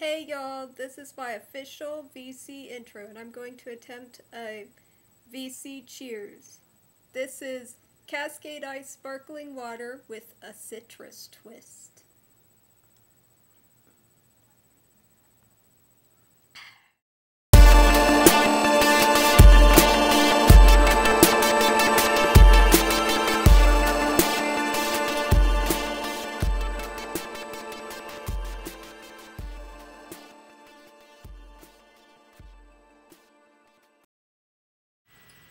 Hey y'all, this is my official VC intro, and I'm going to attempt a VC cheers. This is Cascade Ice Sparkling Water with a citrus twist.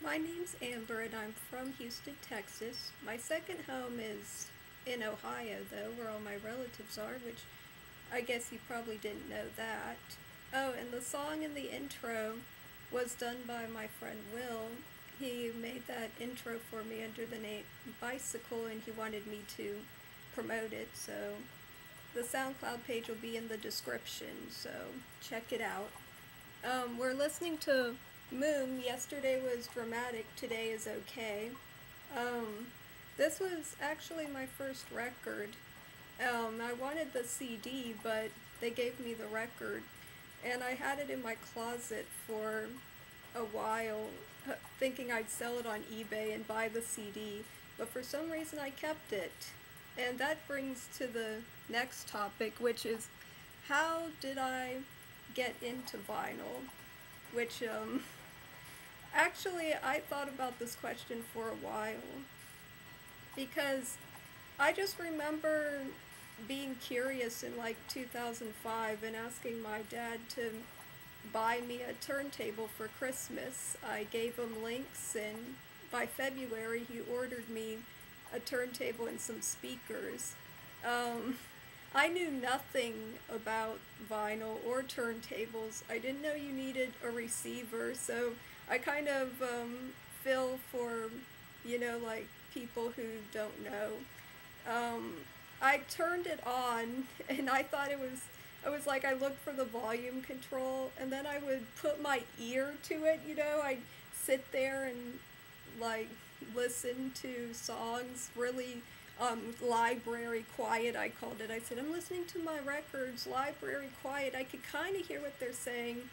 My name's Amber and I'm from Houston, Texas. My second home is in Ohio, though, where all my relatives are, which I guess you probably didn't know that. Oh, and the song in the intro was done by my friend Will. He made that intro for me under the name Bicycle, and he wanted me to promote it, so the SoundCloud page will be in the description, so check it out. We're listening to Moon. Yesterday was dramatic, today is okay. This was actually my first record. I wanted the CD, but they gave me the record, and I had it in my closet for a while, thinking I'd sell it on eBay and buy the CD, but for some reason I kept it. And that brings to the next topic, which is how did I get into vinyl? Which, actually, I thought about this question for a while because I just remember being curious in like 2005 and asking my dad to buy me a turntable for Christmas. I gave him links, and by February he ordered me a turntable and some speakers. I knew nothing about vinyl or turntables. I didn't know you needed a receiver, so I kind of feel for, like people who don't know. I turned it on, and I thought I was like, I looked for the volume control, and then I would put my ear to it, I'd sit there and, like, listen to songs really library quiet, I called it. I said, I'm listening to my records, library quiet. I could kind of hear what they're saying.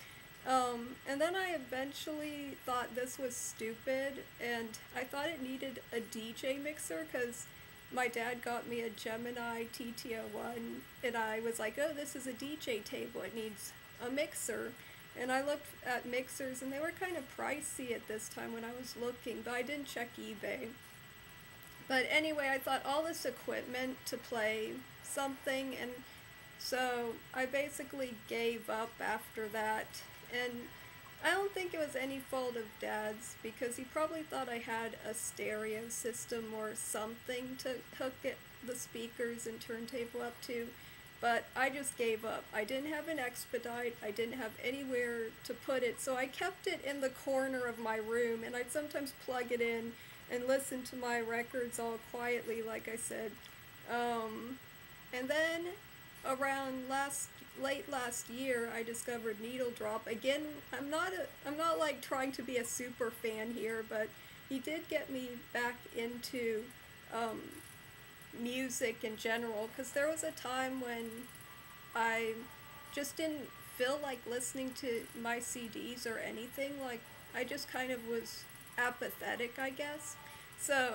And then I eventually thought this was stupid, and I thought it needed a DJ mixer, because my dad got me a Gemini TTO1, and I was like, oh, this is a DJ table, it needs a mixer. And I looked at mixers, and they were kind of pricey at this time when I was looking, but I didn't check eBay. But anyway, I thought all this equipment to play something, and so I basically gave up after that. And I don't think it was any fault of Dad's, because he probably thought I had a stereo system or something to hook the speakers and turntable up to, but I just gave up. I didn't have an expedite, I didn't have anywhere to put it, so I kept it in the corner of my room, and I'd sometimes plug it in and listen to my records all quietly, like I said. And then around late last year, I discovered Needle Drop. Again, I'm not like trying to be a super fan here, but he did get me back into music in general, because there was a time when I just didn't feel like listening to my CDs or anything. Like, I just kind of was apathetic, I guess. So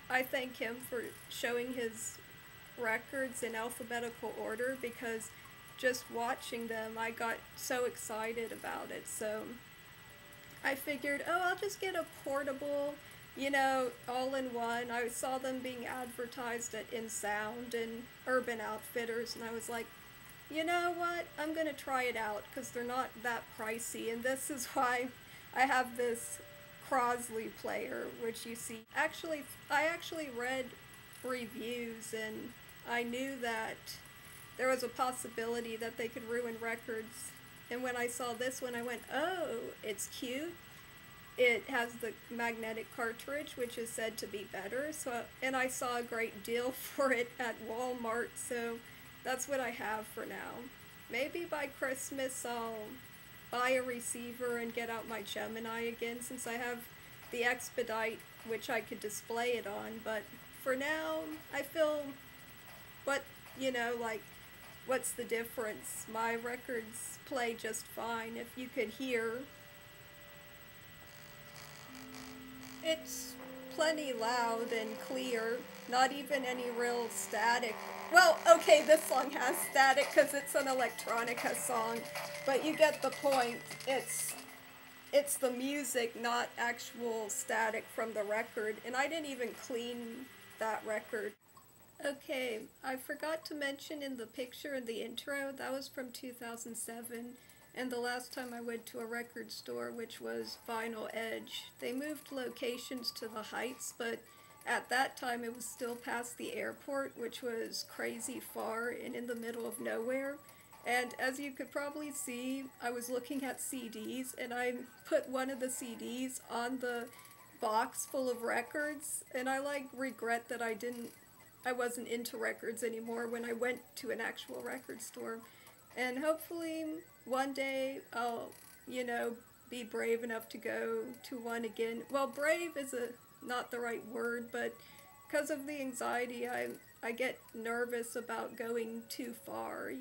I thank him for showing his records in alphabetical order, because just watching them I got so excited about it. So I figured, oh, I'll just get a portable, all-in-one. I saw them being advertised at In Sound and Urban Outfitters, and I was like, you know what, I'm gonna try it out, because they're not that pricey. And this is why I have this Crosley player, which you see. I actually read reviews, and I knew that there was a possibility that they could ruin records. And when I saw this one, I went, oh, it's cute. It has the magnetic cartridge, which is said to be better. And I saw a great deal for it at Walmart, so that's what I have for now. Maybe by Christmas I'll buy a receiver and get out my Gemini again, since I have the expedite, which I could display it on. But for now, I feel like what's the difference? My records play just fine. If you could hear, it's plenty loud and clear, not even any real static. Well, okay, this song has static because it's an electronica song, but you get the point. It's the music, not actual static from the record, and I didn't even clean that record. Okay, I forgot to mention in the picture in the intro, that was from 2007, and the last time I went to a record store, which was Vinyl Edge. They moved locations to the Heights, but at that time it was still past the airport, which was crazy far and in the middle of nowhere. And as you could probably see, I was looking at CDs, and I put one of the CDs on the box full of records, and I regret that I wasn't into records anymore when I went to an actual record store. And hopefully one day I'll, be brave enough to go to one again. Well, brave is not the right word, but because of the anxiety, I get nervous about going too far,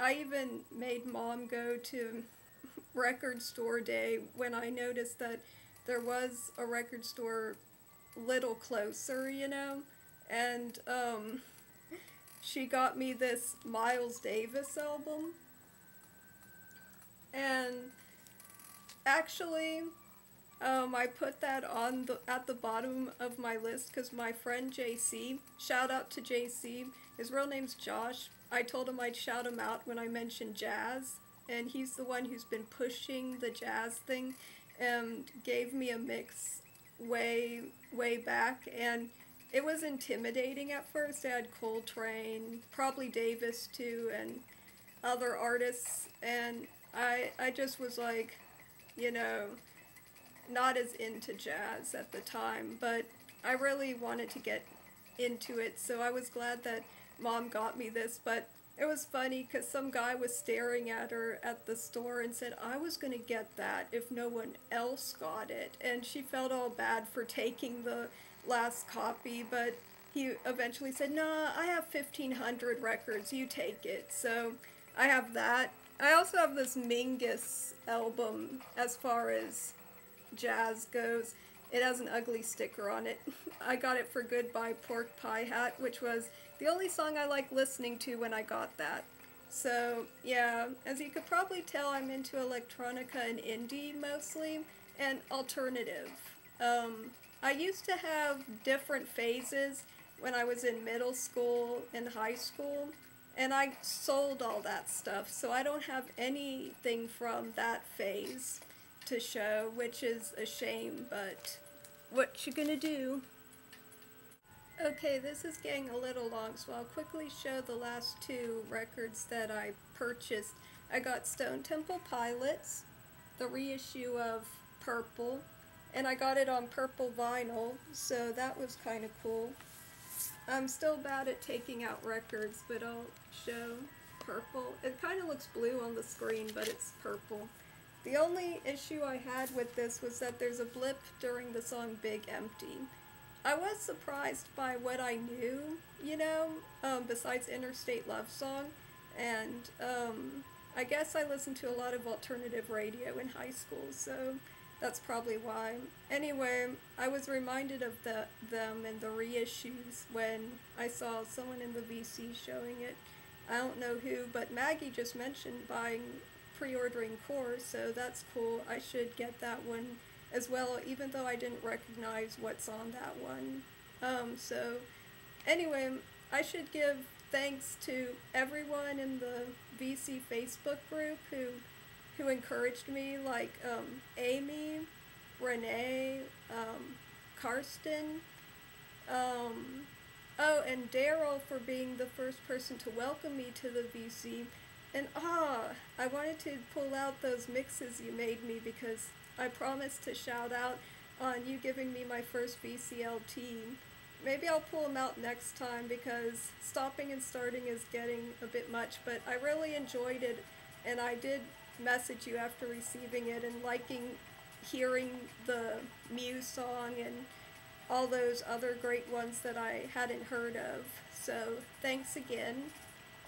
I even made Mom go to record store day when I noticed that there was a record store little closer, and she got me this Miles Davis album, and actually I put that at the bottom of my list because my friend JC, shout out to JC, his real name's Josh. I told him I'd shout him out when I mentioned jazz, and he's the one who's been pushing the jazz thing and gave me a mix way back, and it was intimidating at first. I had Coltrane, probably Davis too, and other artists, and I just was like, not as into jazz at the time, but I really wanted to get into it, so I was glad that Mom got me this. But it was funny because some guy was staring at her at the store and said, I was going to get that if no one else got it, and she felt all bad for taking the last copy, but he eventually said, nah, I have 1,500 records, you take it. So I have that. I also have this Mingus album as far as jazz goes. It has an ugly sticker on it. I got it for Goodbye Pork Pie Hat, which was the only song I liked listening to when I got that. So yeah, as you could probably tell, I'm into electronica and indie mostly, and alternative. I used to have different phases when I was in middle school and high school, and I sold all that stuff, so I don't have anything from that phase to show, which is a shame, but what you gonna do? Okay, this is getting a little long, so I'll quickly show the last two records that I purchased. I got Stone Temple Pilots, the reissue of Purple, and I got it on purple vinyl, so that was kind of cool. I'm still bad at taking out records, but I'll show Purple. It kind of looks blue on the screen, but it's purple. The only issue I had with this was that there's a blip during the song Big Empty. I was surprised by what I knew, besides Interstate Love Song, and I guess I listened to a lot of alternative radio in high school, so that's probably why. Anyway, I was reminded of them and the reissues when I saw someone in the VC showing it. I don't know who, but Maggie just mentioned pre-ordering Core, so that's cool. I should get that one as well, even though I didn't recognize what's on that one. So anyway, I should give thanks to everyone in the VC Facebook group who encouraged me, like Amy, Renee, Karsten, and Daryl for being the first person to welcome me to the VC. And I wanted to pull out those mixes you made me because I promised to shout out on you giving me my first VCLT. Maybe I'll pull them out next time because stopping and starting is getting a bit much, but I really enjoyed it, and I did message you after receiving it and liking hearing the Muse song and all those other great ones that I hadn't heard of. So thanks again.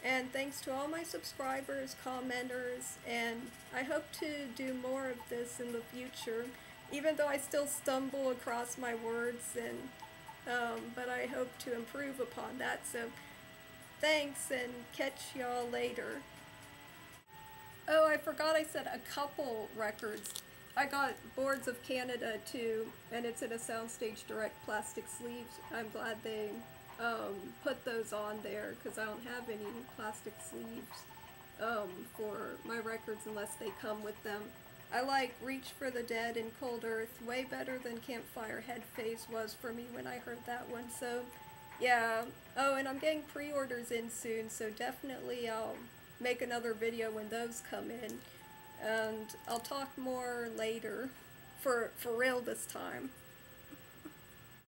And thanks to all my subscribers, commenters, and I hope to do more of this in the future, even though I still stumble across my words, but I hope to improve upon that. So thanks, and catch y'all later. Oh, I forgot I said a couple records. I got Boards of Canada too, and it's in a Soundstage Direct plastic sleeves. I'm glad they put those on there, because I don't have any plastic sleeves for my records unless they come with them. I like Reach for the Dead and Cold Earth way better than Campfire Head Phase was for me when I heard that one, so yeah. Oh, and I'm getting pre-orders in soon, so definitely I'll make another video when those come in, and I'll talk more later, for real this time.